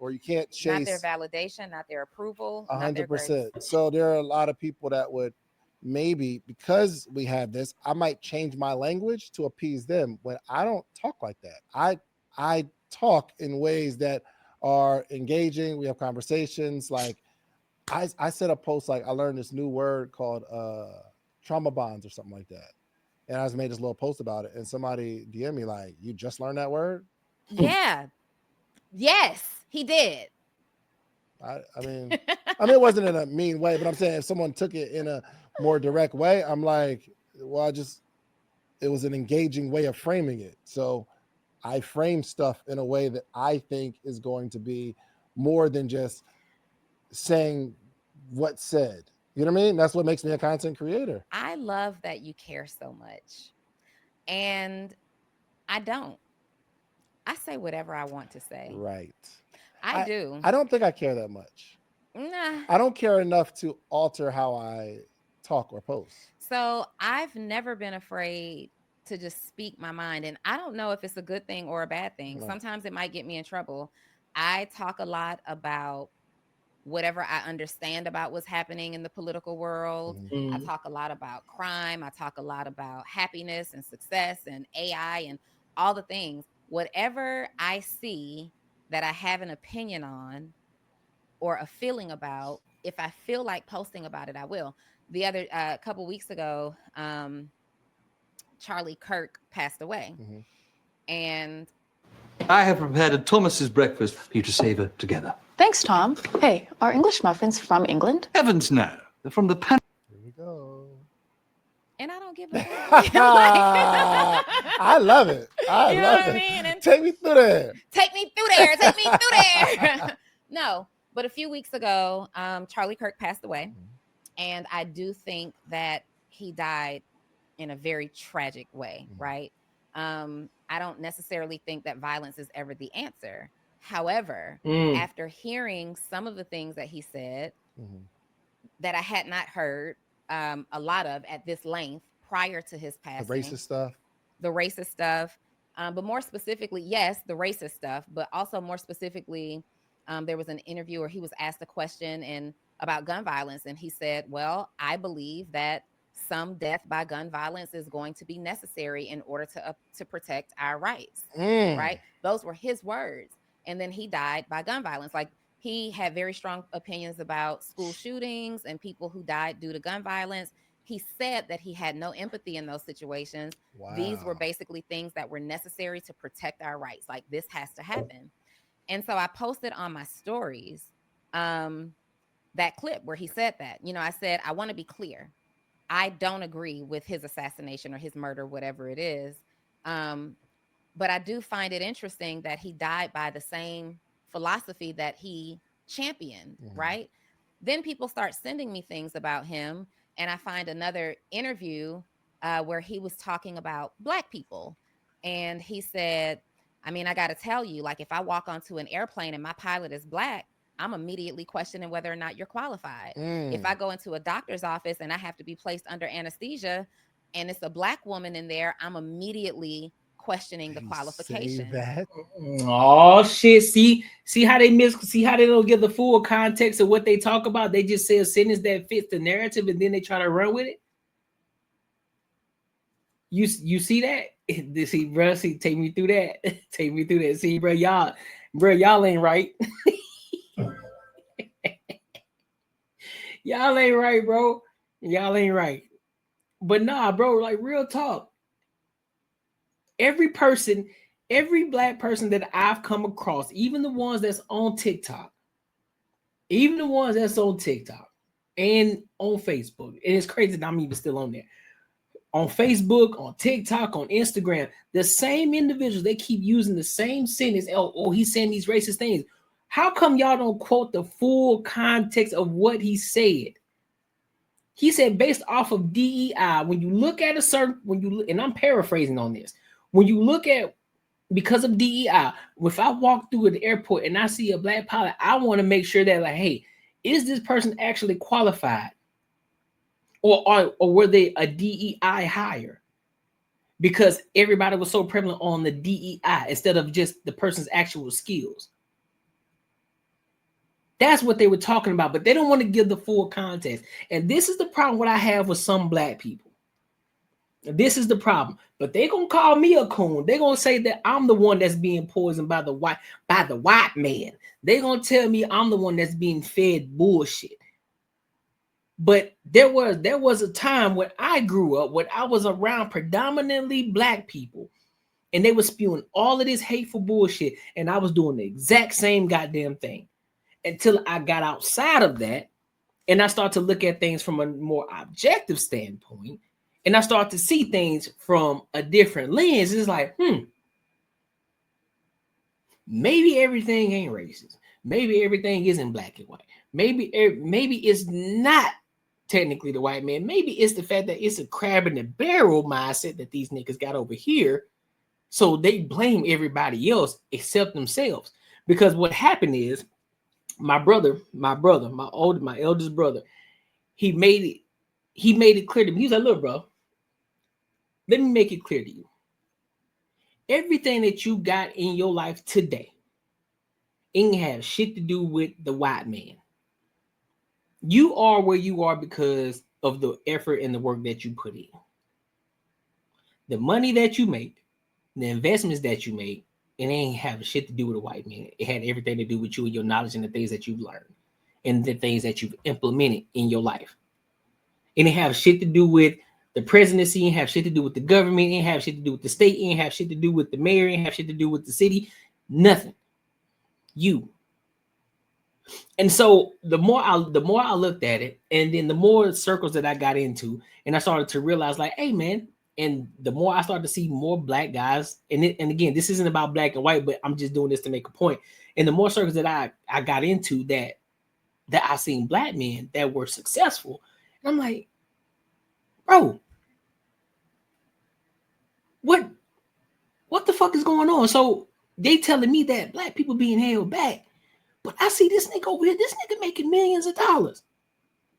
or you can't chase. Not their validation, not their approval, 100%. So there are a lot of people that would maybe, because we have this, I might change my language to appease them when I don't talk like that. I talk in ways that are engaging. We have conversations. Like I set a post, like I learned this new word called trauma bonds or something like that. And I just made this little post about it. And somebody DM me like, you just learned that word? Yeah. Yes, he did. I mean, it wasn't in a mean way, but I'm saying if someone took it in a more direct way, I'm like, well, it was an engaging way of framing it. So I frame stuff in a way that I think is going to be more than just saying what's said. You know what I mean? That's what makes me a content creator. I love that you care so much. And I don't. I say whatever I want to say. Right. I do. I don't think I care that much. Nah. I don't care enough to alter how I talk or post. So I've never been afraid to just speak my mind. And I don't know if it's a good thing or a bad thing. Right. Sometimes it might get me in trouble. I talk a lot about whatever I understand about what's happening in the political world. I talk a lot about crime. I talk a lot about happiness and success and AI and all the things. Whatever I see that I have an opinion on or a feeling about, if I feel like posting about it, I will. The other couple weeks ago, Charlie Kirk passed away. And I have prepared Thomas's breakfast for you to savor together. Thanks, Tom. Hey, are English muffins from England? Heavens no. They're from the pan. Here we go. And I don't give a fuck. I love it. I love it. I mean? And take me through there. Take me through there. Take me through there. No, but a few weeks ago, Charlie Kirk passed away. And I do think that he died in a very tragic way, right? I don't necessarily think that violence is ever the answer. However, after hearing some of the things that he said that I had not heard a lot of at this length prior to his passing. The racist stuff. But more specifically, yes, the racist stuff, but also more specifically, there was an interview where he was asked a question about gun violence. And he said, well, I believe that some death by gun violence is going to be necessary in order to protect our rights, right? Those were his words. And then he died by gun violence. Like, he had very strong opinions about school shootings and people who died due to gun violence. He said that he had no empathy in those situations. Wow. These were basically things that were necessary to protect our rights. Like, this has to happen. And so I posted on my stories that clip where he said that. You know, I said, I want to be clear. I don't agree with his assassination or his murder, whatever it is. But I do find it interesting that he died by the same philosophy that he championed, right? Then people start sending me things about him. And I find another interview where he was talking about Black people. And he said, I mean, I got to tell you, like, if I walk onto an airplane and my pilot is Black, I'm immediately questioning whether or not you're qualified. If I go into a doctor's office and I have to be placed under anesthesia and it's a Black woman in there, I'm immediately questioning the qualification. Oh shit. See how they don't get the full context of what they talk about. They just say a sentence that fits the narrative and then they try to run with it. You see that? See, bro, take me through that. Take me through that. See, bro, y'all ain't right. Y'all ain't right, bro. Y'all ain't right. But nah, bro, like, real talk. Every Black person that I've come across, even the ones that's on TikTok and on Facebook, and it's crazy that I'm even still on there. On Facebook, on TikTok, on Instagram, the same individuals, they keep using the same sentence. Oh, he's saying these racist things. How come y'all don't quote the full context of what he said? He said, based off of DEI, when you look at and I'm paraphrasing on this, when you look at, because of DEI, if I walk through an airport and I see a Black pilot, I want to make sure that, like, hey, is this person actually qualified? Or were they a DEI hire? Because everybody was so prevalent on the DEI instead of just the person's actual skills. That's what they were talking about, but they don't want to give the full context. And this is the problem what I have with some black people. This is the problem. But they're gonna call me a coon. They're gonna say that I'm the one that's being poisoned by the white man. They're gonna tell me I'm the one that's being fed bullshit. But there was a time when I grew up when I was around predominantly black people, and they were spewing all of this hateful bullshit, and I was doing the exact same goddamn thing until I got outside of that, and I started to look at things from a more objective standpoint. And I start to see things from a different lens. It's like, maybe everything ain't racist. Maybe everything isn't black and white. Maybe it's not technically the white man. Maybe it's the fact that it's a crab in the barrel mindset that these niggas got over here. So they blame everybody else except themselves. Because what happened is my eldest brother, he made it clear to me. He was like, look, bro, let me make it clear to you. Everything that you got in your life today ain't have shit to do with the white man. You are where you are because of the effort and the work that you put in. The money that you make, the investments that you make, it ain't have shit to do with a white man. It had everything to do with you and your knowledge and the things that you've learned and the things that you've implemented in your life. It didn't have shit to do with the presidency, ain't have shit to do with the government, ain't have shit to do with the state, ain't have shit to do with the mayor, ain't have shit to do with the city, nothing. You. And so the more I looked at it, and then the more circles that I got into, and I started to realize, like, hey man, and the more I started to see more black guys, and again, this isn't about black and white, but I'm just doing this to make a point. And the more circles that I got into that I seen black men that were successful, and I'm like, bro, what the fuck is going on? So they telling me that black people being held back, but I see this nigga over here, this nigga making millions of dollars.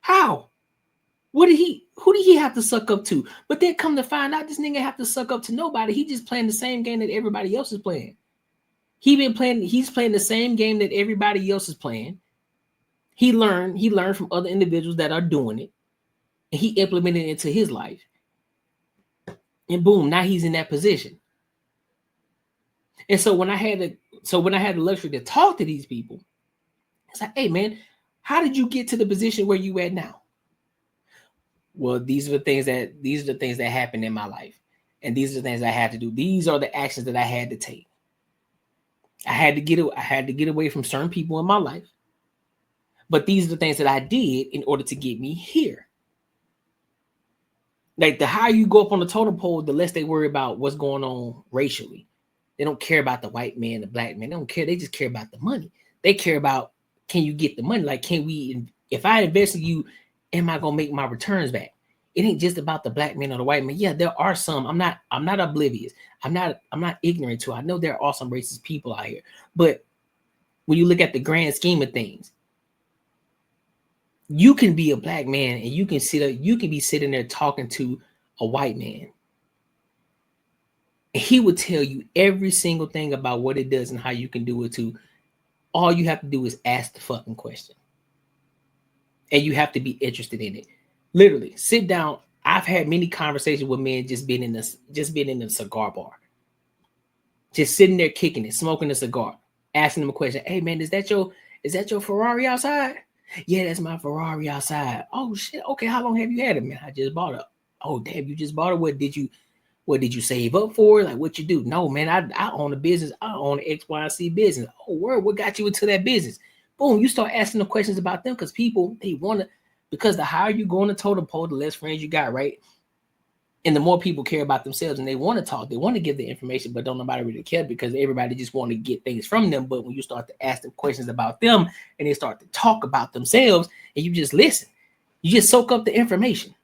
Who did he have to suck up to? But then come to find out, this nigga have to suck up to nobody. He just playing the same game that everybody else is playing. He's playing the same game that everybody else is playing. He learned from other individuals that are doing it, and he implemented it into his life. And boom, now he's in that position. And so when I had the luxury to talk to these people, it's like, hey man, how did you get to the position where you at now? Well, these are the things that happened in my life, and these are the things I had to do. These are the actions that I had to take. I had to get away from certain people in my life, but these are the things that I did in order to get me here. Like, the higher you go up on the totem pole, the less they worry about what's going on racially. They don't care about the white man, the black man. They don't care. They just care about the money. They care about, can you get the money? Like, if I invest in you, am I gonna make my returns back? It ain't just about the black man or the white man. Yeah, there are some. I'm not oblivious. I'm not ignorant to it. I know there are some racist people out here. But when you look at the grand scheme of things, you can be a black man and you can be sitting there talking to a white man. And he would tell you every single thing about what it does and how you can do it too. All you have to do is ask the fucking question. And you have to be interested in it. Literally, sit down. I've had many conversations with men just being in a cigar bar. Just sitting there kicking it, smoking a cigar, asking them a question. Hey man, is that your Ferrari outside? Yeah, that's my Ferrari outside. Oh shit. Okay, how long have you had it, man? I just bought it. Oh damn, you just bought it. What did you save up for? Like, what you do? No, man, I own a business. I own an X, Y, and Z business. Oh, word, what got you into that business? Boom, you start asking the questions about them because people, because the higher you go on the totem pole, the less friends you got, right? And the more people care about themselves and they want to talk, they want to give the information, but don't nobody really care because everybody just want to get things from them. But when you start to ask them questions about them and they start to talk about themselves and you just listen, you just soak up the information.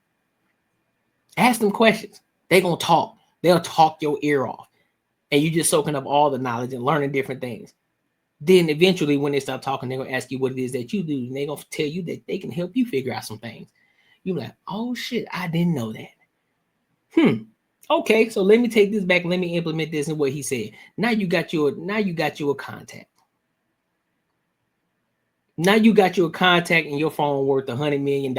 Ask them questions. They're going to talk. They'll talk your ear off. And you just soaking up all the knowledge and learning different things. Then eventually when they stop talking, they're going to ask you what it is that you do. And they're going to tell you that they can help you figure out some things. You're like, oh shit, I didn't know that. Okay, so let me take this back and let me implement this in what he said. Now you got you a contact. Now you got your contact and your phone worth $100 million.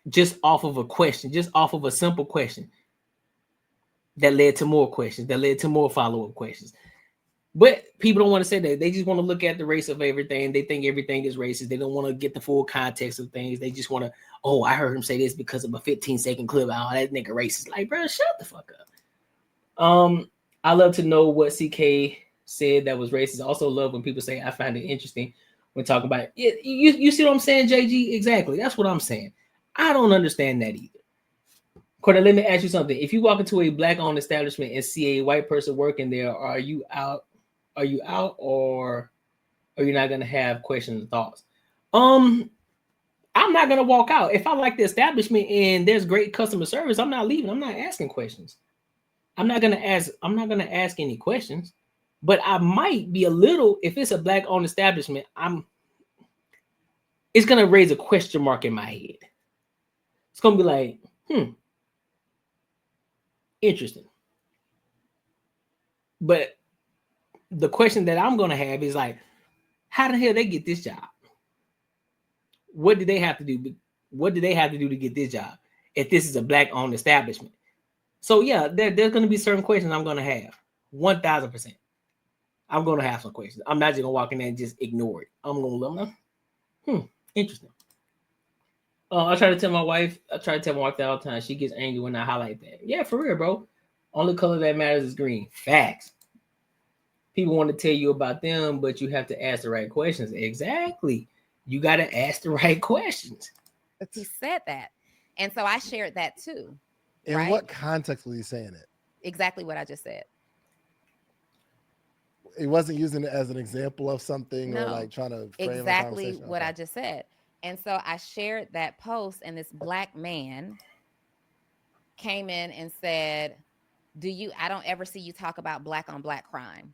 Just off of a question, just off of a simple question that led to more questions, that led to more follow-up questions. But people don't want to say that. They just want to look at the race of everything. They think everything is racist. They don't want to get the full context of things. They just want to, oh, I heard him say this because of a 15-second clip. Oh, that nigga racist. Like, bro, shut the fuck up. I love to know what CK said that was racist. I also love when people say, I find it interesting when talking about it. You see what I'm saying, JG? Exactly. That's what I'm saying. I don't understand that either. Courtney, let me ask you something. If you walk into a black-owned establishment and see a white person working there, are you out? Are you out, or are you not gonna have questions and thoughts? I'm not gonna walk out. If I like the establishment and there's great customer service, I'm not leaving. I'm not asking questions. I'm not gonna ask any questions. But I might be a little, if it's a black-owned establishment, it's gonna raise a question mark in my head. It's gonna be like, interesting. But the question that I'm gonna have is like, how the hell they get this job? What did they have to do? What do they have to do to get this job if this is a black-owned establishment? So yeah, there's gonna be certain questions I'm gonna have. 1,000%. I'm gonna have some questions. I'm not just gonna walk in there and just ignore it. I'm gonna look, interesting. I try to tell my wife that all the time. She gets angry when I highlight that. Yeah, for real, bro. Only color that matters is green. Facts. People want to tell you about them, but you have to ask the right questions. Exactly. You got to ask the right questions. He said that. And so I shared that too. In what context was he saying it? Exactly what I just said. He wasn't using it as an example of something or like trying to frame exactly what I just said. And so I shared that post, and this black man came in and said, I don't ever see you talk about black on black crime.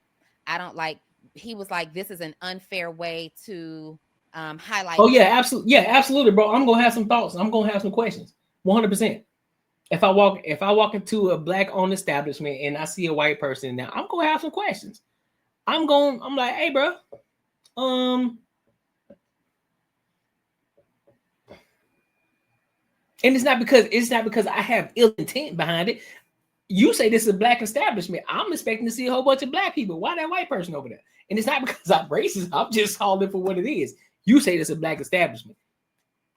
He was like, this is an unfair way to highlight. Oh yeah, absolutely. Yeah, absolutely, bro. I'm going to have some thoughts. I'm going to have some questions. 100%. If I walk into a black owned establishment and I see a white person now, I'm going to have some questions. I'm like, hey, bro, and it's not because I have ill intent behind it. You say this is a black establishment. I'm expecting to see a whole bunch of black people. Why that white person over there? And it's not because I'm racist. I'm just calling it for what it is. You say this is a black establishment.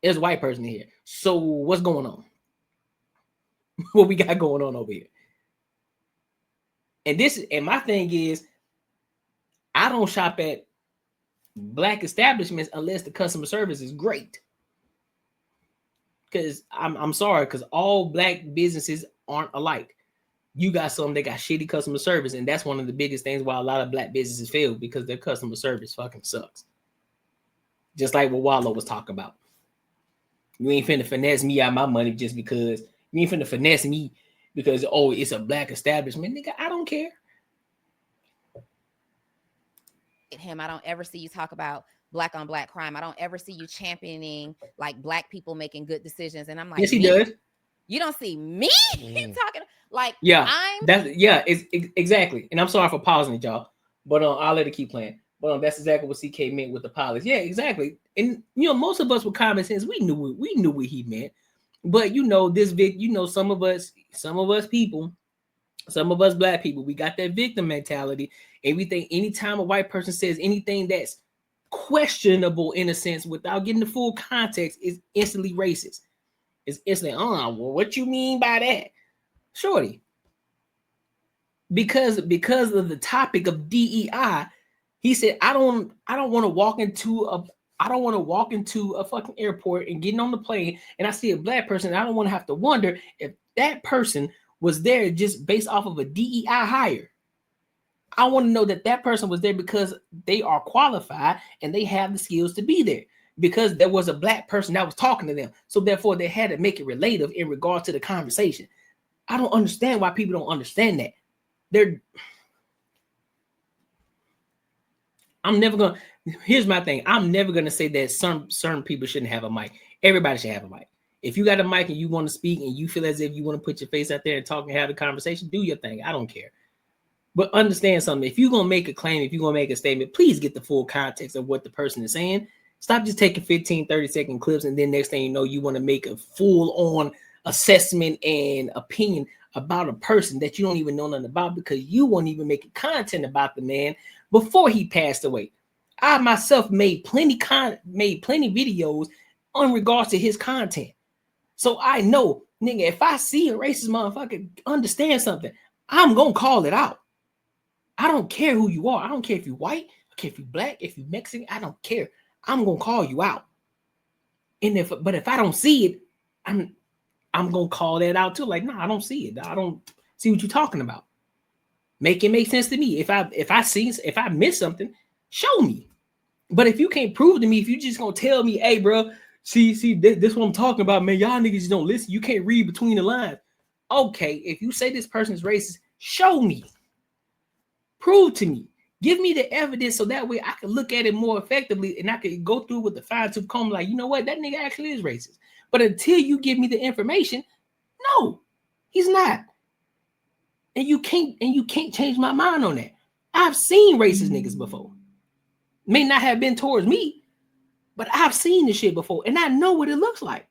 There's a white person here. So what's going on? What we got going on over here? And my thing is, I don't shop at black establishments unless the customer service is great. Because I'm sorry, because all black businesses aren't alike. You got some that got shitty customer service, and that's one of the biggest things why a lot of black businesses fail, because their customer service fucking sucks. Just like what Wallow was talking about. You ain't finna finesse me out of my money just because. You ain't finna finesse me because, oh, it's a black establishment. Nigga, I don't care. I don't ever see you talk about black on black crime. I don't ever see you championing like black people making good decisions. And I'm like, yes, he does. You don't see me talking like, it's exactly. And I'm sorry for pausing it, y'all, but I'll let it keep playing. But that's exactly what CK meant with the polish. Yeah, exactly. And most of us with common sense, we knew what he meant. But some of us people, some of us black people, we got that victim mentality. Anytime a white person says anything that's questionable in a sense without getting the full context, is instantly racist. It's instantly, well, what you mean by that? Shorty. Because of the topic of DEI, he said, I don't want to walk into a fucking airport and getting on the plane and I see a black person, and I don't want to have to wonder if that person was there just based off of a DEI hire. I want to know that person was there because they are qualified and they have the skills to be there, because there was a black person that was talking to them. So therefore they had to make it relative in regard to the conversation. I don't understand why people don't understand that. Here's my thing. I'm never going to say that certain people shouldn't have a mic. Everybody should have a mic. If you got a mic and you want to speak and you feel as if you want to put your face out there and talk and have a conversation, do your thing. I don't care. But understand something. If you're going to make a claim, if you're going to make a statement, please get the full context of what the person is saying. Stop just taking 15, 30-second clips, and then next thing you know, you want to make a full-on assessment and opinion about a person that you don't even know nothing about because you weren't even making content about the man before he passed away. I myself made plenty videos in regards to his content. So I know, nigga, if I see a racist motherfucker understand something, I'm going to call it out. I don't care who you are. I don't care if you're white, I don't care if you're black, if you're Mexican, I don't care. I'm gonna call you out. And if I don't see it, I'm gonna call that out too. Like, no, I don't see it. I don't see what you're talking about. Make it make sense to me. If I miss something, show me. But if you can't prove to me, if you just gonna tell me, hey, bro, see, this what I'm talking about, man. Y'all niggas don't listen. You can't read between the lines. Okay, if you say this person is racist, show me. Prove to me. Give me the evidence so that way I can look at it more effectively and I can go through with the fine-tooth comb like, you know what, that nigga actually is racist. But until you give me the information, no, he's not. And you can't change my mind on that. I've seen racist niggas before. May not have been towards me, but I've seen this shit before and I know what it looks like.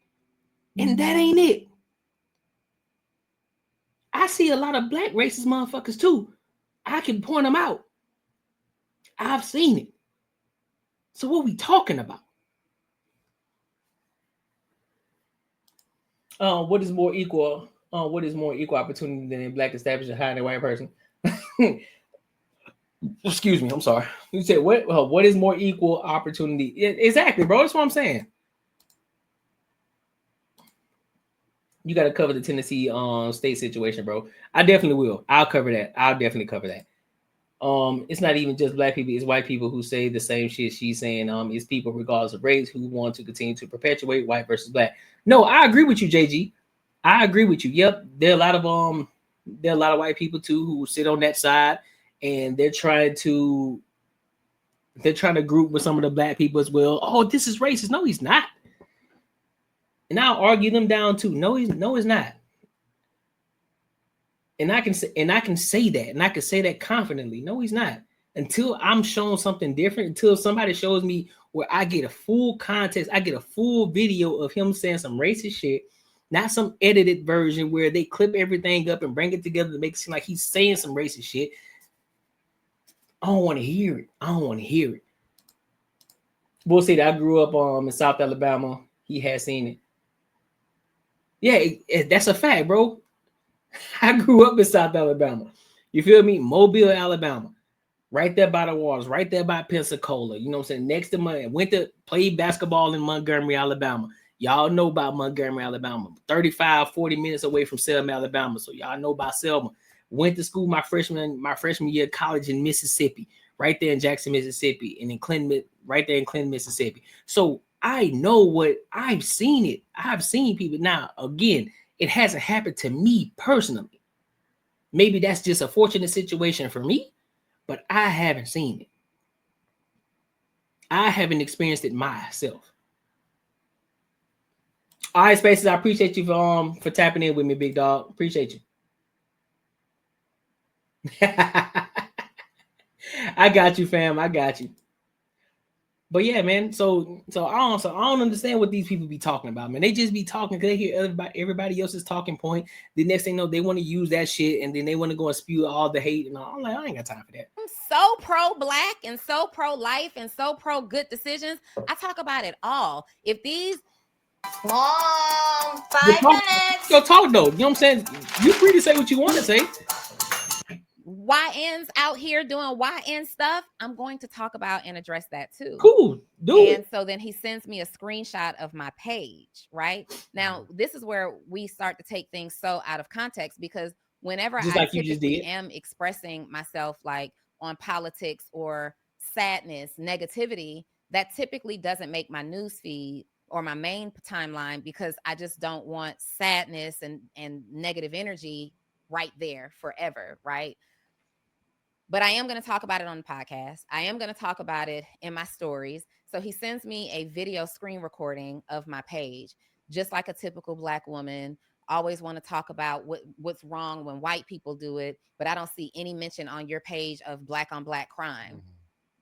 And that ain't it. I see a lot of black racist motherfuckers too. I can point them out. I've seen it. So what we talking about? What is more equal opportunity than a black established higher than a white person? Excuse me, I'm sorry. You said what is more equal opportunity? Exactly, bro. That's what I'm saying. You got to cover the Tennessee state situation, bro. I definitely will. I'll cover that. I'll definitely cover that. It's not even just black people, it's white people who say the same shit she's saying. It's people regardless of race who want to continue to perpetuate white versus black. No, I agree with you, JG. I agree with you. Yep, there are a lot of white people too who sit on that side and they're trying to group with some of the black people as well. Oh, this is racist. No, he's not. And I'll argue them down too. No, he's not. And I can say that, and I can say that confidently. No, he's not. Until I'm shown something different, until somebody shows me where I get a full context, I get a full video of him saying some racist shit, not some edited version where they clip everything up and bring it together to make it seem like he's saying some racist shit. I don't want to hear it. We'll see that I grew up in South Alabama. He has seen it. Yeah, that's a fact, bro. I grew up in South Alabama. You feel me? Mobile, Alabama. Right there by the waters, right there by Pensacola. You know what I'm saying? Next to went to play basketball in Montgomery, Alabama. Y'all know about Montgomery, Alabama. 35, 40 minutes away from Selma, Alabama. So y'all know about Selma. Went to school my freshman year of college in Mississippi. Right there in Jackson, Mississippi. And in Clinton, right there in Clinton, Mississippi. So I know what I've seen it. I've seen people. Now, again, it hasn't happened to me personally. Maybe that's just a fortunate situation for me, but I haven't seen it. I haven't experienced it myself. All right, Spaces, I appreciate you for tapping in with me, big dog. Appreciate you. I got you, fam. I got you. But yeah, man. So I don't understand what these people be talking about, man. They just be talking because they hear everybody else's talking point. The next thing you know, they want to use that shit and then they want to go and spew all the hate and all. I'm like, I ain't got time for that. I'm so pro-black and so pro-life and so pro-good decisions. I talk about it all. If these Mom, 5 minutes. Yo, talk though. You know what I'm saying? You're free to say what you want to say. YNs out here doing YN stuff, I'm going to talk about and address that too. Cool. Do it. And so then he sends me a screenshot of my page, right? Now, this is where we start to take things so out of context because whenever just I like typically am expressing myself like on politics or sadness, negativity, that typically doesn't make my news feed or my main timeline because I just don't want sadness and negative energy right there forever, right? But I am going to talk about it on the podcast. I am going to talk about it in my stories. So he sends me a video screen recording of my page, just like a typical Black woman, always want to talk about what's wrong when white people do it, but I don't see any mention on your page of black on black crime.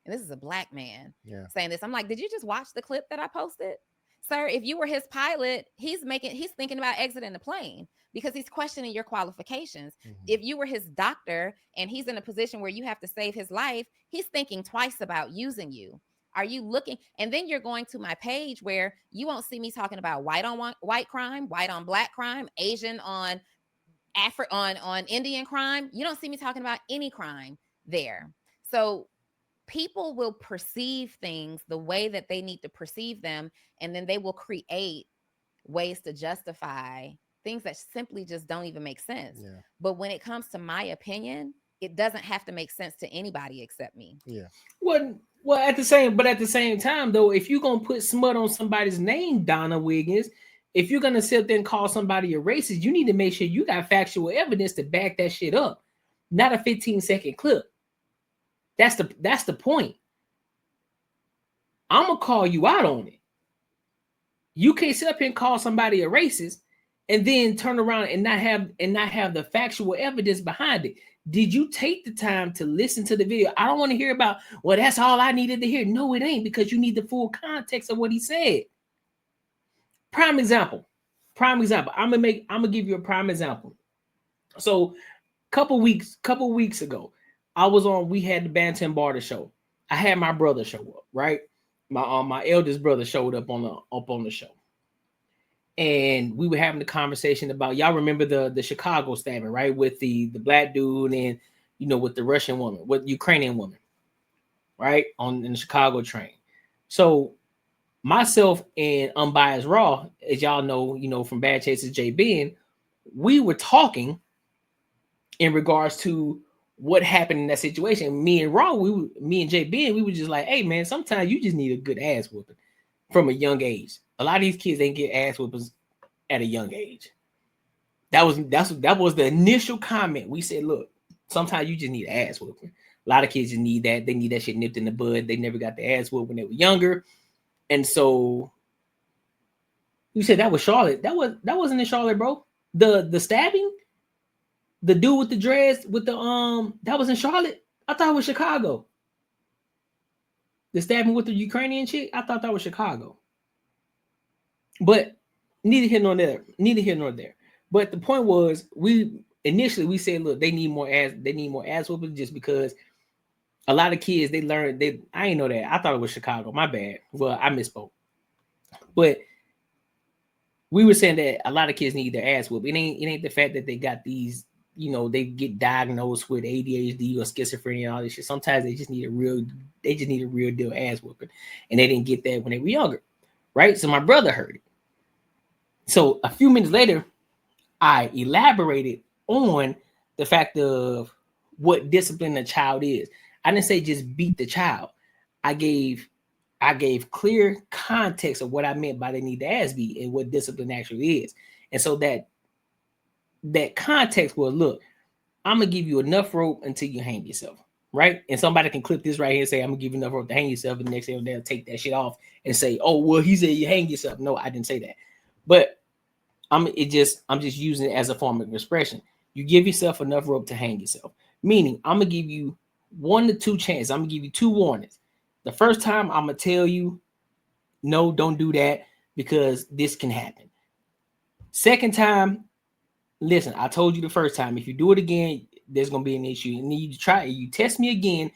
And this is a black man saying this. I'm like, did you just watch the clip that I posted? Sir, if you were his pilot, he's thinking about exiting the plane because he's questioning your qualifications. If you were his doctor and he's in a position where you have to save his life, he's thinking twice about using you. Are you looking? And then you're going to my page where you won't see me talking about white on white crime, white on black crime, Asian on on Indian crime. You don't see me talking about any crime there. So people will perceive things the way that they need to perceive them, and then they will create ways to justify things that simply just don't even make sense. But when it comes to my opinion, it doesn't have to make sense to anybody except me. Well, at the same time, though, if you're gonna put smut on somebody's name, Donna Wiggins, if you're gonna sit there and call somebody a racist, you need to make sure you got factual evidence to back that shit up, not a 15-second clip. That's the point. I'm gonna call you out on it. You can't sit up here and call somebody a racist and then turn around and not have the factual evidence behind it. Did you take the time to listen to the video? I don't want to hear about, well, that's all I needed to hear. No, it ain't, because you need the full context of what he said. Prime example. I'm gonna give you a prime example. So couple weeks ago, we had the Bantam and Barter show. I had my brother show up, right? My eldest brother showed up on the show. And we were having a conversation about, y'all remember the Chicago stabbing, right? With the black dude and, with the Russian woman, with the Ukrainian woman, right? In the Chicago train. So myself and Unbiased Raw, as y'all know, from Bad Chases J Ben, we were talking in regards to what happened in that situation. Me and J Ben, we were just like, hey man, sometimes you just need a good ass whooping from a young age. A lot of these kids, they get ass whoopings at a young age. That was the initial comment. We said, look, sometimes you just need an ass whooping. A lot of kids just need that. They need that shit nipped in the bud. They never got the ass whooped when they were younger. And so you said that was Charlotte. That wasn't in Charlotte, bro. The stabbing, the dude with the dreads with the that was in Charlotte. I thought it was Chicago. The stabbing with the Ukrainian chick, I thought that was Chicago. But neither here nor there. But the point was, we initially said, look, they need more ass whooping, just because a lot of kids, I ain't know that. I thought it was Chicago. My bad. Well, I misspoke. But we were saying that a lot of kids need their ass whooped. It ain't the fact that they got these, they get diagnosed with ADHD or schizophrenia and all this shit. Sometimes they just need a real deal ass whooping. And they didn't get that when they were younger. Right? So my brother heard it. So a few minutes later, I elaborated on the fact of what discipline a child is. I didn't say just beat the child. I gave clear context of what I meant by they need the ass beat and what discipline actually is. And so that context was, look, I'm gonna give you enough rope until you hang yourself, right? And somebody can clip this right here and say, I'm gonna give you enough rope to hang yourself, and the next day they'll take that shit off and say, oh, well, he said you hang yourself. No, I didn't say that. But I'm just using it as a form of expression. You give yourself enough rope to hang yourself. Meaning, I'm gonna give you 1 to 2 chances. I'm gonna give you 2 warnings. The first time, I'm gonna tell you, no, don't do that, because this can happen. Second time, listen, I told you the first time, if you do it again, there's gonna be an issue. And then you test me again,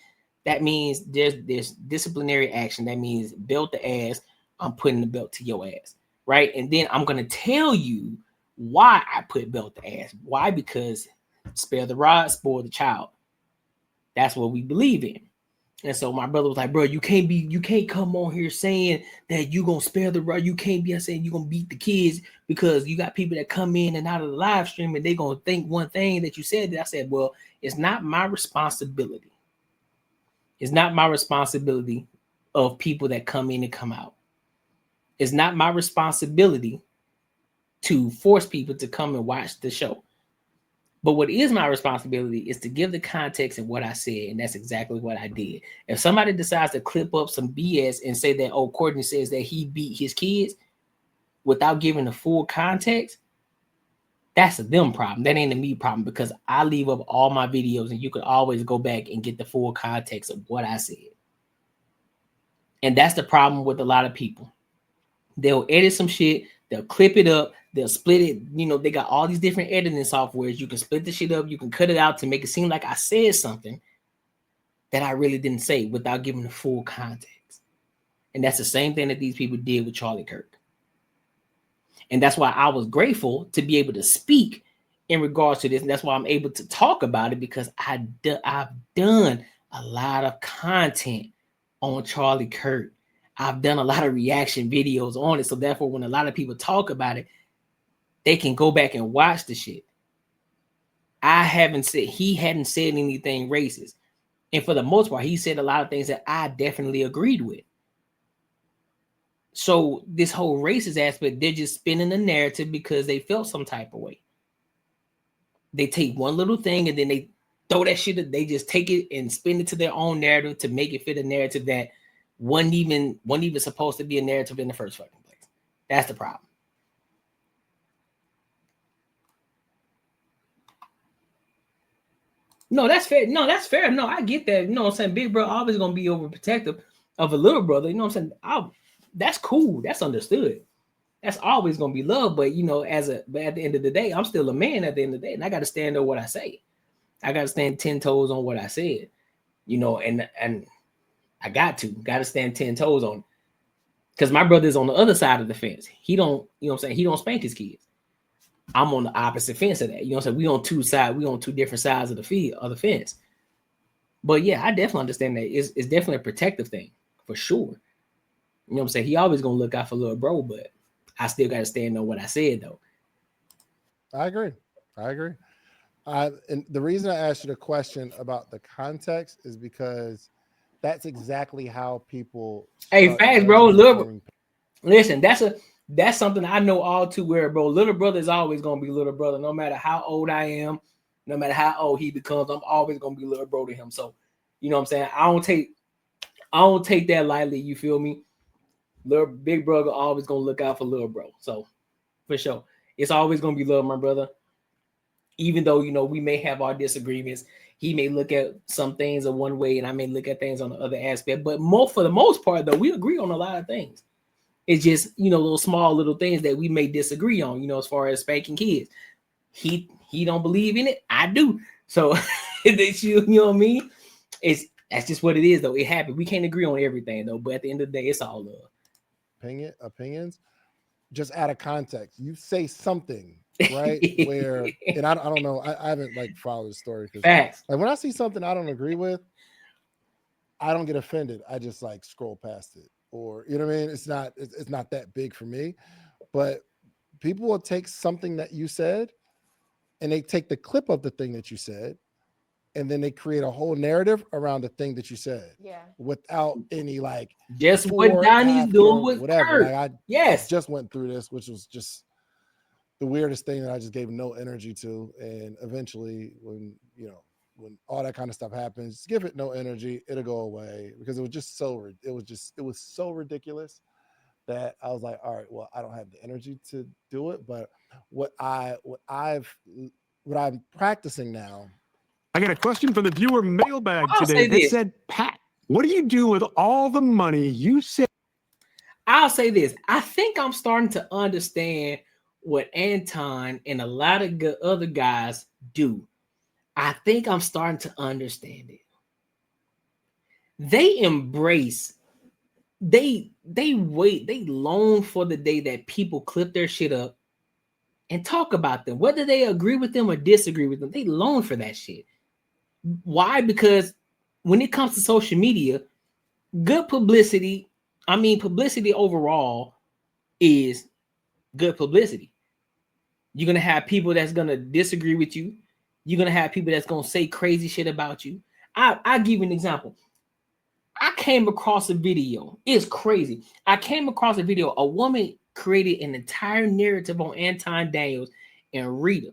that means there's disciplinary action. That means belt the ass. I'm putting the belt to your ass. Right? And then I'm going to tell you why I put belt the ass. Why? Because spare the rod, spoil the child. That's what we believe in. And so my brother was like, bro, you can't come on here saying that you're going to spare the rod. You can't be saying you're going to beat the kids, because you got people that come in and out of the live stream and they're going to think one thing that you said. I said, well, it's not my responsibility. It's not my responsibility of people that come in and come out. It's not my responsibility to force people to come and watch the show. But what is my responsibility is to give the context of what I said, and that's exactly what I did. If somebody decides to clip up some BS and say that, oh, Courtney says that he beat his kids without giving the full context, That's a them problem. That ain't a me problem, because I leave up all my videos and you could always go back and get the full context of what I said. And that's the problem with a lot of people. They'll edit some shit, they'll clip it up, they'll split it. You know, they got all these different editing softwares. You can split the shit up, you can cut it out to make it seem like I said something that I really didn't say without giving the full context. And that's the same thing that these people did with Charlie Kirk. And that's why I was grateful to be able to speak in regards to this. And that's why I'm able to talk about it, because I've done a lot of content on Charlie Kirk. I've done a lot of reaction videos on it. So therefore, when a lot of people talk about it, they can go back and watch the shit. He hadn't said anything racist. And for the most part, he said a lot of things that I definitely agreed with. So this whole racist aspect, they're just spinning the narrative because they felt some type of way. They take one little thing and then they throw that shit. They just take it and spin it to their own narrative to make it fit a narrative that wasn't even supposed to be a narrative in the first fucking place. That's the problem. No, that's fair. No, that's fair. No, I get that. You know what I'm saying? Big bro always gonna be overprotective of a little brother. You know what I'm saying? That's cool. That's understood. That's always gonna be love. But you know, but at the end of the day, I'm still a man at the end of the day, and I got to stand on what I say. I got to stand 10 toes on what I said. You know, and I got to stand 10 toes on it. Because my brother's on the other side of the fence. He don't, you know what I'm saying? He don't spank his kids. I'm on the opposite fence of that. You know what I'm saying? We on two different sides of the fence. But yeah, I definitely understand that. It's definitely a protective thing, for sure. You know what I'm saying? He always gonna look out for little bro, but I still gotta stand on what I said though. I agree. And the reason I asked you the question about the context is because that's exactly how people. Hey, facts, bro. Listen, that's something I know all too well, bro. Little brother is always gonna be little brother, no matter how old I am, no matter how old he becomes. I'm always gonna be little bro to him. So, you know what I'm saying? I don't take that lightly. You feel me? Little big brother always gonna look out for little bro. So, for sure, it's always gonna be love, my brother. Even though, you know, we may have our disagreements, he may look at some things in one way and I may look at things on the other aspect. But for the most part, though, we agree on a lot of things. It's just, you know, little things that we may disagree on, you know, as far as spanking kids. He don't believe in it. I do. So, you know what I mean? That's just what it is, though. It happened. We can't agree on everything, though. But at the end of the day, it's all love. Opinions, just out of context. You say something, right? Where, and I don't know, I haven't like followed the story. Facts. Like when I see something I don't agree with, I don't get offended. I just like scroll past it, or you know what I mean. It's not that big for me, but people will take something that you said, and they take the clip of the thing that you said, and then they create a whole narrative around the thing that you said. Yeah. Without any like just what Donnie's doing with whatever. Kirk. Like I just went through this, which was just the weirdest thing that I just gave no energy to. And eventually when all that kind of stuff happens, just give it no energy, it'll go away, because it was so ridiculous that I was like, all right, well, I don't have the energy to do it. But what I'm practicing now. I got a question from the viewer mailbag today that said, Pat, what do you do with all the money you said? I'll say this. I think I'm starting to understand what Anton and a lot of other guys do. I think I'm starting to understand it. They embrace, they wait, they long for the day that people clip their shit up and talk about them. Whether they agree with them or disagree with them, they long for that shit. Why? Because when it comes to social media, good publicity, publicity overall is good publicity. You're going to have people that's going to disagree with you. You're going to have people that's going to say crazy shit about you. I'll give you an example. I came across a video. It's crazy. I came across a video. A woman created an entire narrative on Anton Daniels and Rita.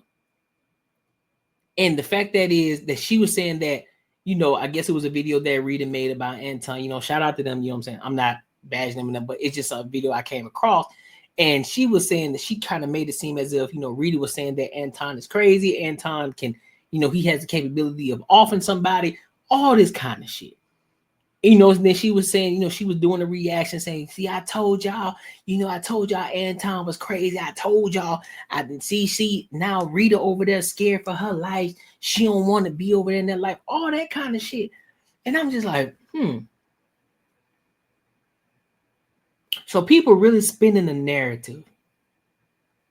And the fact that she was saying that, you know, I guess it was a video that Rita made about Anton, you know, shout out to them, you know what I'm saying? I'm not bashing them, but it's just a video I came across. And she was saying that she kind of made it seem as if, you know, Rita was saying that Anton is crazy. Anton can, you know, he has the capability of offing somebody, all this kind of shit. You know, and then she was saying, you know, she was doing a reaction saying, see, I told y'all, you know, I told y'all Anton was crazy. I told y'all, I didn't see now Rita over there scared for her life. She don't want to be over there in that life, all that kind of shit. And I'm just like, So people really spinning the narrative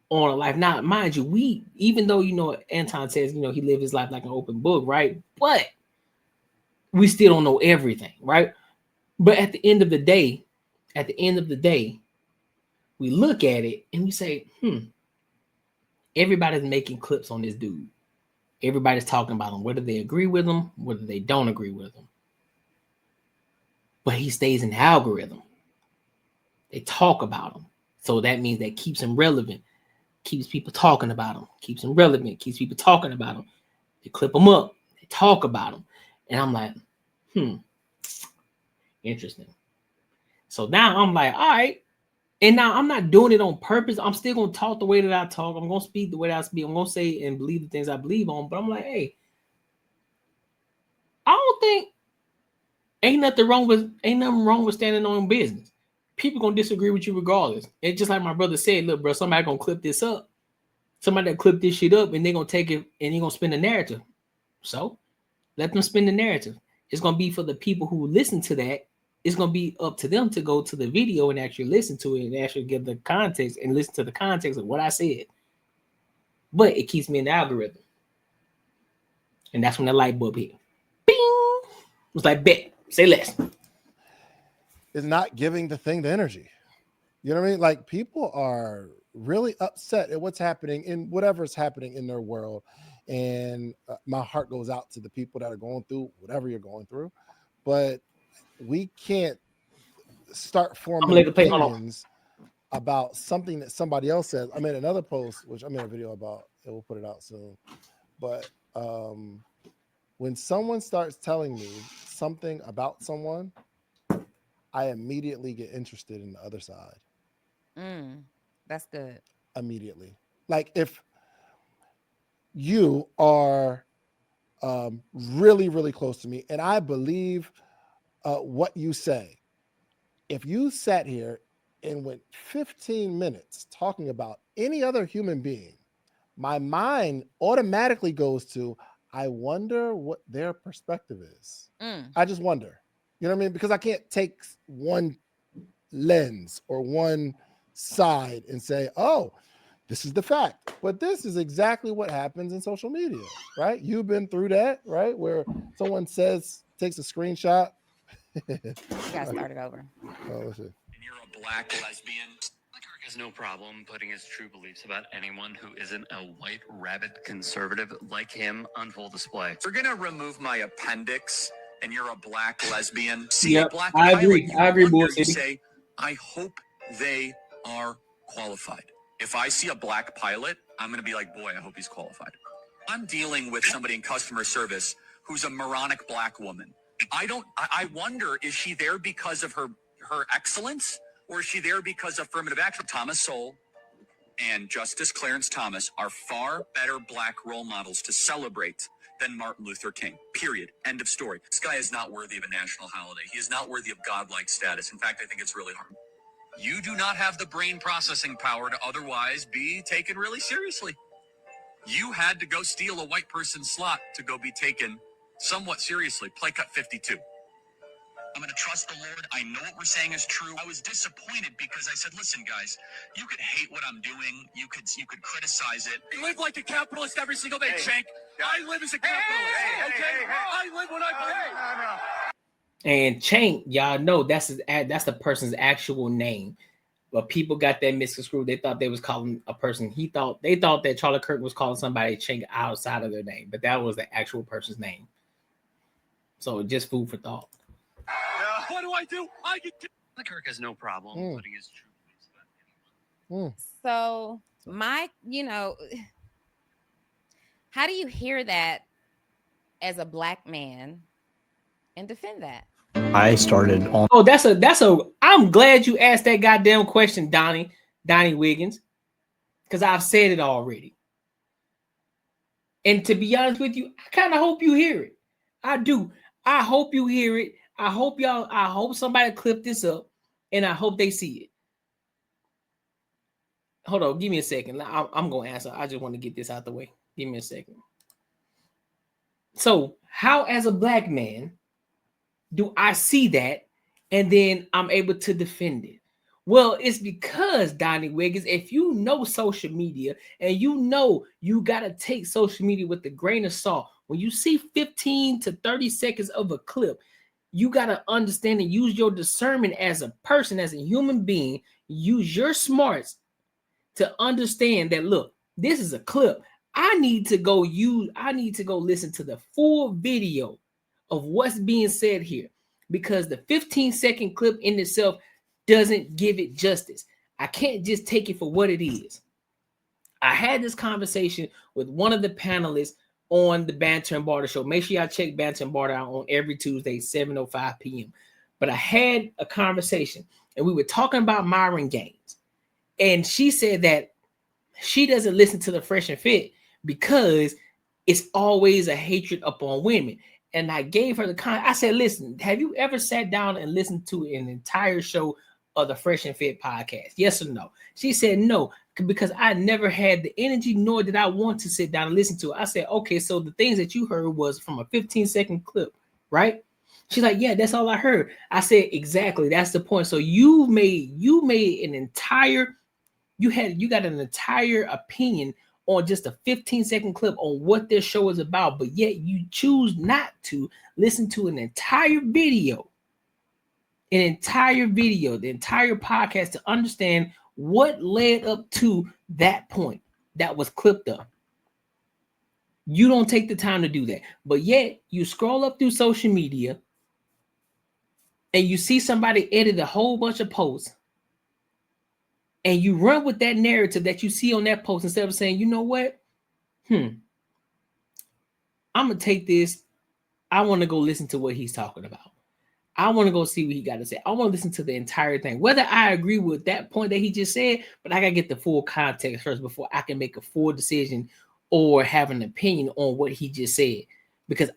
on a life. Now, mind you, we, even though, you know, Anton says, you know, he lived his life like an open book, right? But we still don't know everything, right? But at the end of the day, we look at it and we say, everybody's making clips on this dude. Everybody's talking about him, whether they agree with him, whether they don't agree with him. But he stays in the algorithm. They talk about him. So that means that keeps him relevant, keeps people talking about him, keeps him relevant, keeps people talking about him. They clip him up, they talk about him. And I'm like, interesting. So now I'm like, all right. And now I'm not doing it on purpose. I'm still going to talk the way that I talk. I'm going to speak the way that I speak. I'm going to say and believe the things I believe on. But I'm like, hey, I don't think ain't nothing wrong with standing on business. People going to disagree with you regardless. And just like my brother said, look, bro, somebody going to clip this up. Somebody that clip this shit up and they're going to take it and they're going to spin the narrative. So let them spin the narrative. It's going to be for the people who listen to that. It's going to be up to them to go to the video and actually listen to it and actually give the context and listen to the context of what I said. But it keeps me in the algorithm. And that's when the light bulb hit. Bing! It was like, bet, say less. Is not giving the thing the energy. You know what I mean? Like, people are really upset at what's happening in whatever's happening in their world. And my heart goes out to the people that are going through whatever you're going through. But we can't start forming opinions about something that somebody else says. I made another post, which I made a video about, and we'll put it out soon. But when someone starts telling me something about someone, I immediately get interested in the other side. That's good. Immediately. Like, if you are really, really close to me and I believe what you say, if you sat here and went 15 minutes talking about any other human being, my mind automatically goes to, I wonder what their perspective is. I just wonder, you know what I mean? Because I can't take one lens or one side and say, oh, this is the fact. But this is exactly what happens in social media, right? You've been through that, right? Where someone takes a screenshot. You gotta start it over. Oh, let's see. And you're a black lesbian. Kirk has no problem putting his true beliefs about anyone who isn't a white rabbit conservative like him on full display. If you're gonna remove my appendix and you're a black lesbian, see a black I pilot, agree, you say, I hope they are qualified. If I see a black pilot, I'm gonna be like, boy, I hope he's qualified. I'm dealing with somebody in customer service who's a moronic black woman. I wonder, is she there because of her excellence, or is she there because of affirmative action? Thomas Sowell and Justice Clarence Thomas are far better black role models to celebrate than Martin Luther King, period. End of story. This guy is not worthy of a national holiday. He is not worthy of godlike status. In fact, I think it's really hard. You do not have the brain processing power to otherwise be taken really seriously. You had to go steal a white person's slot to go be taken somewhat seriously. Play cut 52. I'm going to trust the Lord. I know what we're saying is true. I was disappointed because I said, listen, guys, you could hate what I'm doing. You could criticize it. I live like a capitalist every single day, Shank. I live as a capitalist. Okay? I live what I believe. And Chank, y'all know that's the person's actual name. But people got that misconstrued. They thought they was calling a person. They thought that Charlie Kirk was calling somebody Chank outside of their name, but that was the actual person's name. So just food for thought. What do I do? Kirk has no problem putting his true beliefs about anyone. So how do you hear that as a black man and defend that? I started on. Oh, I'm glad you asked that goddamn question, Donnie. Donnie Wiggins, because I've said it already. And to be honest with you, I kind of hope you hear it. I do. I hope you hear it. I hope somebody clip this up, and I hope they see it. Hold on, give me a second. I'm going to answer. I just want to get this out the way. Give me a second. So, how as a black man do I see that and then I'm able to defend it? Well, it's because, Donnie Wiggins, if you know social media and you know you got to take social media with a grain of salt, when you see 15 to 30 seconds of a clip, you got to understand and use your discernment as a person, as a human being, use your smarts to understand that, look, this is a clip. I need to go listen to the full video of what's being said here, because the 15-second clip in itself doesn't give it justice. I can't just take it for what it is. I had this conversation with one of the panelists on the Banter and Barter show. Make sure y'all check Banter and Barter out on every Tuesday, 7:05 p.m. But I had a conversation, and we were talking about Myron Gaines. And she said that she doesn't listen to the Fresh and Fit because it's always a hatred upon women. And I gave her I said, listen, have you ever sat down and listened to an entire show of the Fresh and Fit podcast? Yes or no? She said no, because I never had the energy, nor did I want to sit down and listen to it. I said, okay, so the things that you heard was from a 15-second clip, right? She's like, yeah, that's all I heard. I said, exactly, that's the point. So you made an entire, you got an entire opinion on just a 15-second clip on what this show is about, but yet you choose not to listen to an entire video, the entire podcast, to understand what led up to that point that was clipped up. You don't take the time to do that, but yet you scroll up through social media and you see somebody edit a whole bunch of posts, and you run with that narrative that you see on that post instead of saying, you know what? I'm going to take this. I want to go listen to what he's talking about. I want to go see what he got to say. I want to listen to the entire thing, whether I agree with that point that he just said, but I got to get the full context first before I can make a full decision or have an opinion on what he just said. Because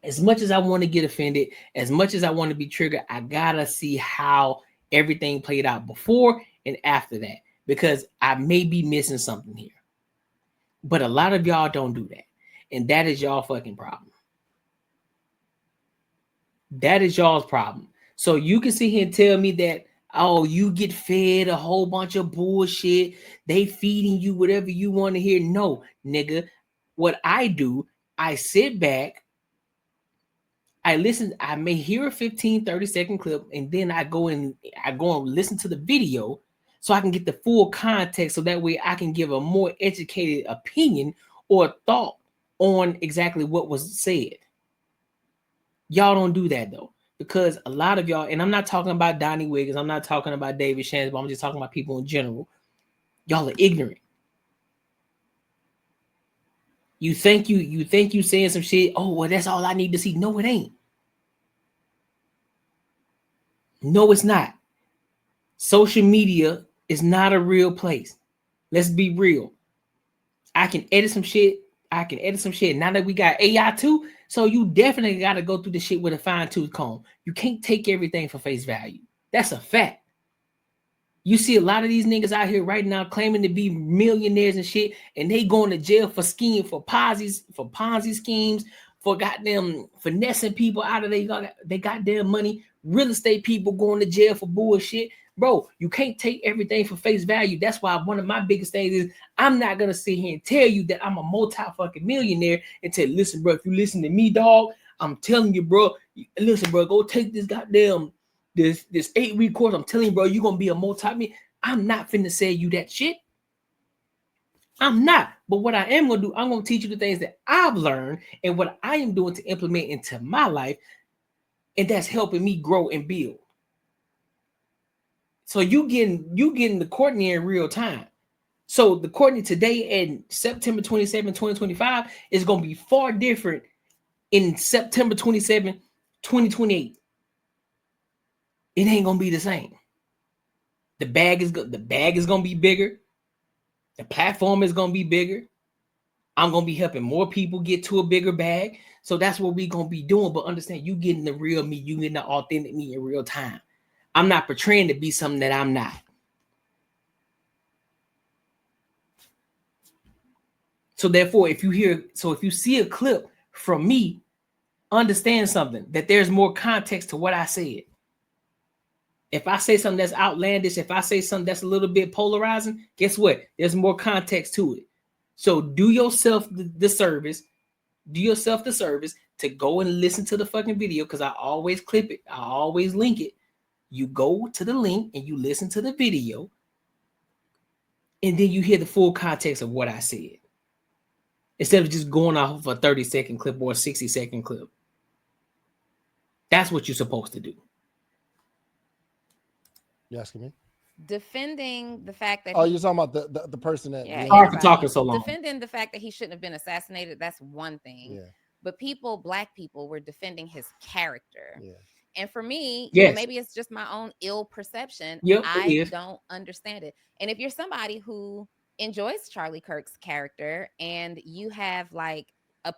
as much as I want to get offended, as much as I want to be triggered, I got to see how everything played out before and after that, because I may be missing something here. But a lot of y'all don't do that. And that is y'all fucking problem. That is y'all's problem. So you can sit here and tell me that, oh, you get fed a whole bunch of bullshit. They feeding you whatever you want to hear. No, nigga. What I do, I sit back, I listen, I may hear a 15, 30-second clip, and then I go and listen to the video so I can get the full context, so that way I can give a more educated opinion or thought on exactly what was said. Y'all don't do that though, because a lot of y'all, and I'm not talking about Donnie Wiggins, I'm not talking about David Shands, but I'm just talking about people in general. Y'all are ignorant. You think you saying some shit, oh, well, that's all I need to see. No, it ain't. No, it's not. Social media is not a real place. Let's be real. I can edit some shit. Now that we got AI too, so you definitely got to go through the shit with a fine-tooth comb. You can't take everything for face value. That's a fact. You see a lot of these niggas out here right now claiming to be millionaires and shit, and they going to jail for Ponzi schemes, for goddamn finessing people out of they goddamn money. Real estate people going to jail for bullshit. Bro, you can't take everything for face value. That's why one of my biggest things is I'm not going to sit here and tell you that I'm a multi-fucking millionaire and tell, listen, bro, if you listen to me, dog, I'm telling you, bro, listen, bro, go take this goddamn, this 8-week course. I'm telling you, bro, you're going to be a multi-millionaire. I'm not finna say you that shit. I'm not. But what I am going to do, I'm going to teach you the things that I've learned and what I am doing to implement into my life. And that's helping me grow and build. So you getting the Courtney in real time. So the Courtney today and September 27, 2025 is going to be far different in September 27, 2028. It ain't going to be the same. The bag is gonna be bigger. The platform is gonna be bigger. I'm gonna be helping more people get to a bigger bag. So that's what we're gonna be doing. But understand, you getting the real me, you getting the authentic me in real time. I'm not portraying to be something that I'm not. So therefore, if you see a clip from me, understand something, that there's more context to what I said. If I say something that's outlandish, if I say something that's a little bit polarizing, guess what? There's more context to it. So do yourself the service to go and listen to the fucking video, because I always clip it. I always link it. You go to the link and you listen to the video, and then you hear the full context of what I said, instead of just going off of a 30-second clip or a 60-second clip. That's what you're supposed to do. You asking me? Defending the fact that you're talking about the person that Sorry for talking so long. Defending the fact that he shouldn't have been assassinated, that's one thing. Yeah. But black people were defending his character. Yeah. And for me, yes, maybe it's just my own ill perception. Yep, I don't understand it. And if you're somebody who enjoys Charlie Kirk's character and you have like a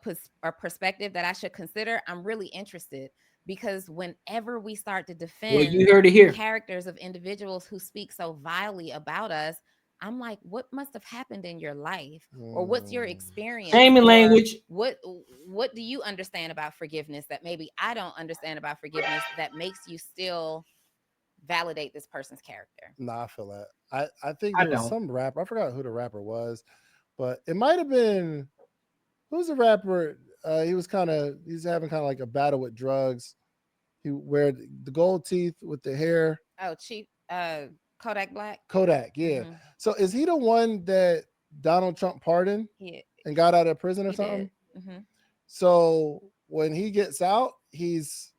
perspective that I should consider, I'm really interested. Because whenever we start to defend you heard it here, characters of individuals who speak so vilely about us, I'm like, what must have happened in your life? Or what's your experience? Same in language. What do you understand about forgiveness that maybe I don't understand about forgiveness that makes you still validate this person's character? Nah, I feel that. I think there was some rapper. I forgot who the rapper was, but it might have been, who's the rapper? He's having kind of like a battle with drugs. He wear the gold teeth with the hair. Oh, Chief Kodak Black. Kodak, yeah. Mm-hmm. So is he the one that Donald Trump pardoned and got out of prison or something? Mm-hmm. So when he gets out, he's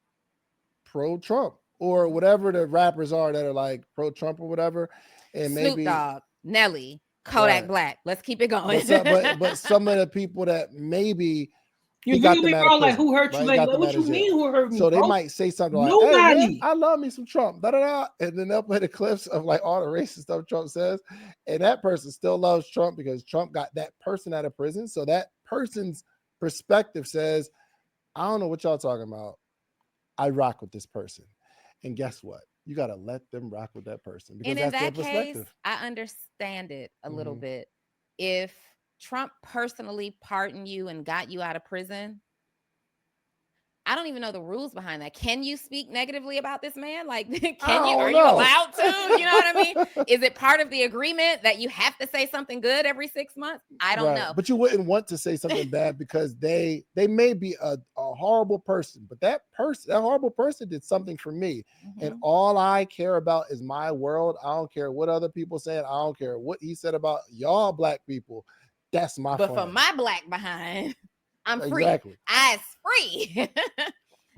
pro-Trump or whatever the rappers are that are like pro-Trump or whatever. And Snoop maybe Dogg, Nelly, Kodak Black. Let's keep it going. But some of the people that maybe you got them bro, like who hurt you? Like what you mean who hurt me? So bro? They might say something like, "Hey man, I love me some Trump," and then they'll play the clips of like all the racist stuff Trump says, and that person still loves Trump because Trump got that person out of prison. So that person's perspective says, "I don't know what y'all talking about. I rock with this person," and guess what? You got to let them rock with that person because that's their perspective. Case, I understand it a little bit. If Trump personally pardoned you and got you out of prison, I don't even know the rules behind that. Can you speak negatively about this man? Like, are you allowed to? You know what I mean? Is it part of the agreement that you have to say something good every 6 months? I don't know. But you wouldn't want to say something bad because they may be a horrible person, but that horrible person did something for me. Mm-hmm. And all I care about is my world. I don't care what other people said. I don't care what he said about y'all black people. That's my But friend. for my black behind, I'm free. Exactly. I'm free.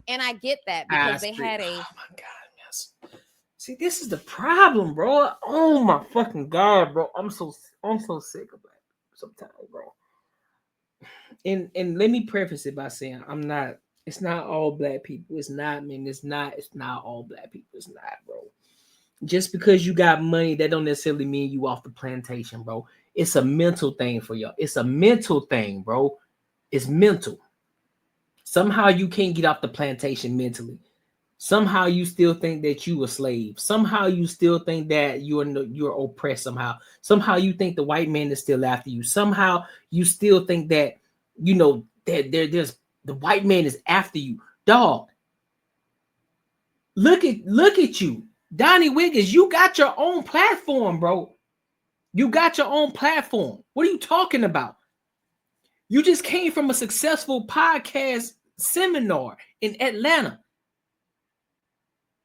And I get that because they had oh my God, yes. See, this is the problem, bro. Oh my fucking God, bro. I'm so sick of that sometimes, bro. And let me preface it by saying it's not all black people. It's not all black people. It's not, bro. Just because you got money, that don't necessarily mean you off the plantation, bro. It's a mental thing for y'all. It's a mental thing, bro. It's mental. Somehow you can't get off the plantation mentally. Somehow you still think that you a slave. Somehow you still think that you're oppressed somehow. Somehow you think the white man is still after you. Somehow you still think that, that there's the white man is after you. Dog. Look at you. Donnie Wiggins, you got your own platform, bro. You got your own platform. What are you talking about? You just came from a successful podcast seminar in Atlanta,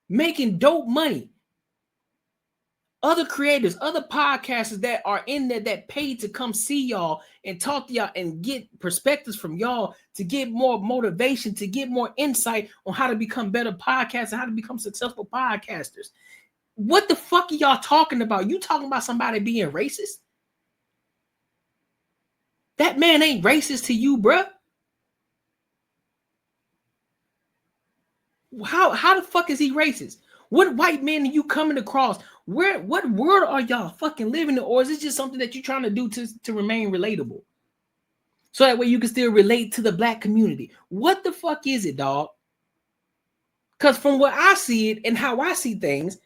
making dope money. Other creators, other podcasters that are in there that paid to come see y'all and talk to y'all and get perspectives from y'all to get more motivation, to get more insight on how to become better podcasters and how to become successful podcasters. What the fuck are y'all talking about? You talking about somebody being racist? That man ain't racist to you, bruh. How the fuck is he racist? What white man are you coming across? What world are y'all fucking living in? Or is it just something that you're trying to do to remain relatable? So that way you can still relate to the black community. What the fuck is it, dog? Because from what I see it and how I see things,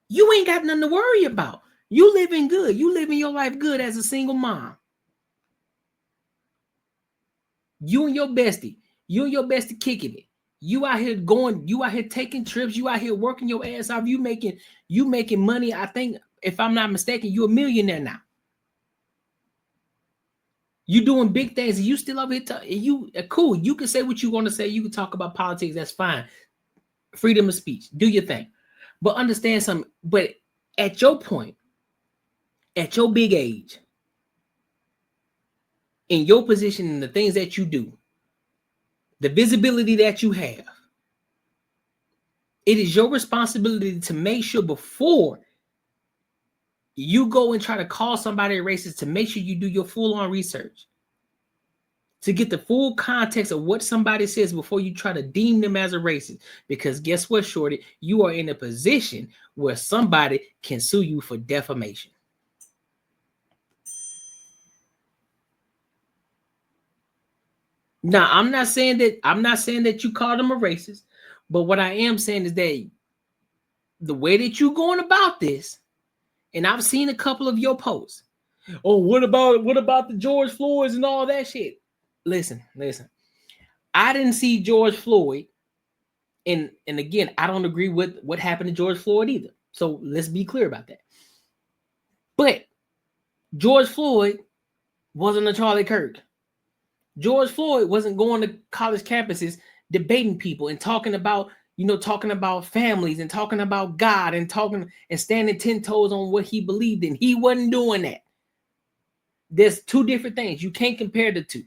you ain't got nothing to worry about. You living good. You living your life good as a single mom. You and your bestie kicking it. You out here going, you out here taking trips, you out here working your ass off. You making money. I think, if I'm not mistaken, you're a millionaire now. You doing big things, and you still over here. Cool. You can say what you want to say. You can talk about politics. That's fine. Freedom of speech. Do your thing. But understand something. But at your point, at your big age, in your position, and the things that you do, the visibility that you have, it is your responsibility to make sure before you go and try to call somebody a racist, to make sure you do your full-on research, to get the full context of what somebody says before you try to deem them as a racist. Because guess what, Shorty? You are in a position where somebody can sue you for defamation. Now, I'm not saying that you called them a racist, but what I am saying is that the way that you're going about this, and I've seen a couple of your posts. Oh, what about the George Floyds and all that shit? Listen. I didn't see George Floyd, and again, I don't agree with what happened to George Floyd either. So let's be clear about that. But George Floyd wasn't a Charlie Kirk. George Floyd wasn't going to college campuses debating people and talking about families and talking about God and standing 10 toes on what he believed in. He wasn't doing that. There's two different things. You can't compare the two.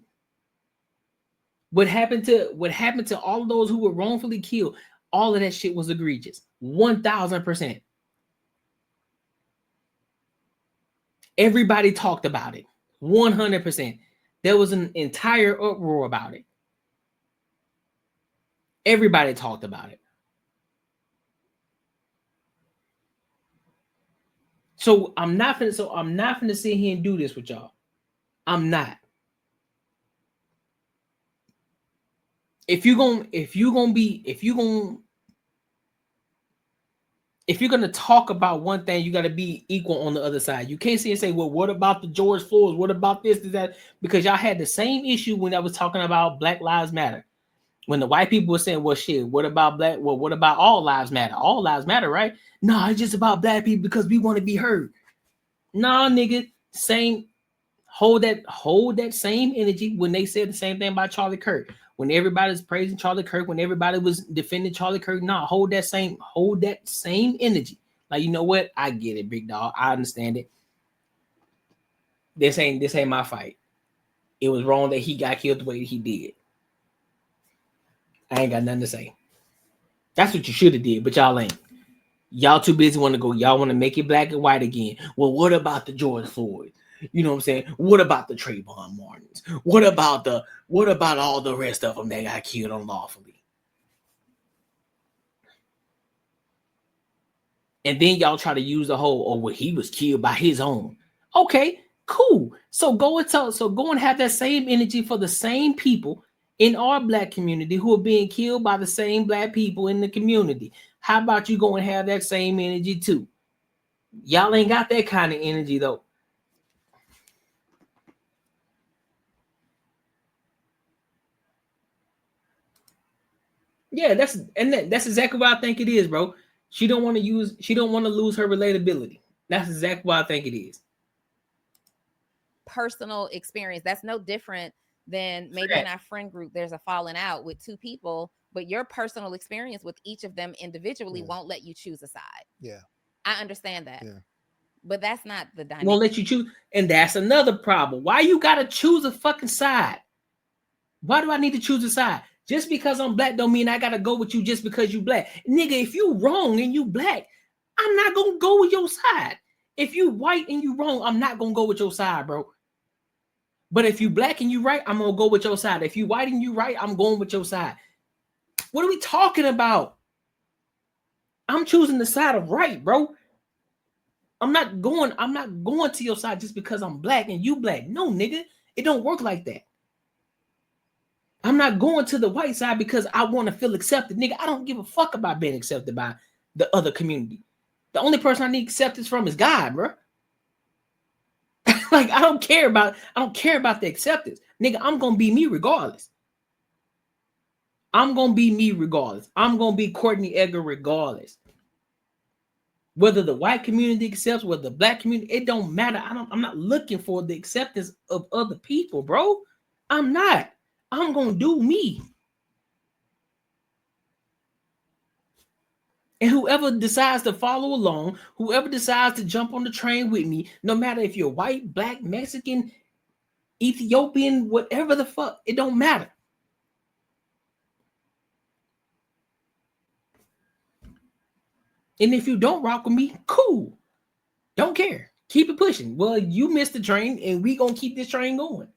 What happened to all of those who were wrongfully killed, all of that shit was egregious. 1,000%. Everybody talked about it. 100%. There was an entire uproar about it. Everybody talked about it. So I'm not gonna sit here and do this with y'all. I'm not. If you're gonna talk about one thing, you got to be equal on the other side. You can't sit and say, well, what about the George Floyds? What about this, that? Because y'all had the same issue when I was talking about Black Lives Matter. When the white people were saying, well, shit, what about black? Well, what about all lives matter? All lives matter, right? No, it's just about black people because we want to be heard. Nah, nigga, hold that same energy when they said the same thing about Charlie Kirk. When everybody was praising Charlie Kirk, when everybody was defending Charlie Kirk, hold that same energy. Like, you know what? I get it, big dog. I understand it. This ain't my fight. It was wrong that he got killed the way that he did. I ain't got nothing to say. That's what you should have did, but y'all ain't. Y'all too busy want to go. Y'all want to make it black and white again. Well, what about the George Floyd? You know what I'm saying? What about the Trayvon Martins? What about all the rest of them that got killed unlawfully? And then y'all try to use the whole, well, he was killed by his own. Okay, cool. So go and have that same energy for the same people in our black community who are being killed by the same black people in the community. How about you go and have that same energy too? Y'all ain't got that kind of energy though. Yeah, that's exactly what I think it is, bro. She don't want to lose her relatability. That's exactly what I think it is. Personal experience. That's no different than maybe in our friend group, there's a falling out with two people, but your personal experience with each of them individually won't let you choose a side. Yeah. I understand that. Yeah. But that's not the dynamic. Won't let you choose. And that's another problem. Why you got to choose a fucking side? Why do I need to choose a side? Just because I'm black don't mean I got to go with you just because you black. Nigga, if you wrong and you black, I'm not going to go with your side. If you white and you wrong, I'm not going to go with your side, bro. But if you black and you right, I'm going to go with your side. If you white and you right, I'm going with your side. What are we talking about? I'm choosing the side of right, bro. I'm not going to your side just because I'm black and you black. No, nigga. It don't work like that. I'm not going to the white side because I want to feel accepted. Nigga, I don't give a fuck about being accepted by the other community. The only person I need acceptance from is God, bro. Like, I don't care about the acceptance. Nigga, I'm going to be me regardless. I'm going to be me regardless. I'm going to be Courtney Edgar regardless. Whether the white community accepts, whether the black community, it don't matter. I'm not looking for the acceptance of other people, bro. I'm not. I'm going to do me. And whoever decides to follow along, whoever decides to jump on the train with me, no matter if you're white, black, Mexican, Ethiopian, whatever the fuck, it don't matter. And if you don't rock with me, cool. Don't care. Keep it pushing. Well, you missed the train and we gonna keep this train going.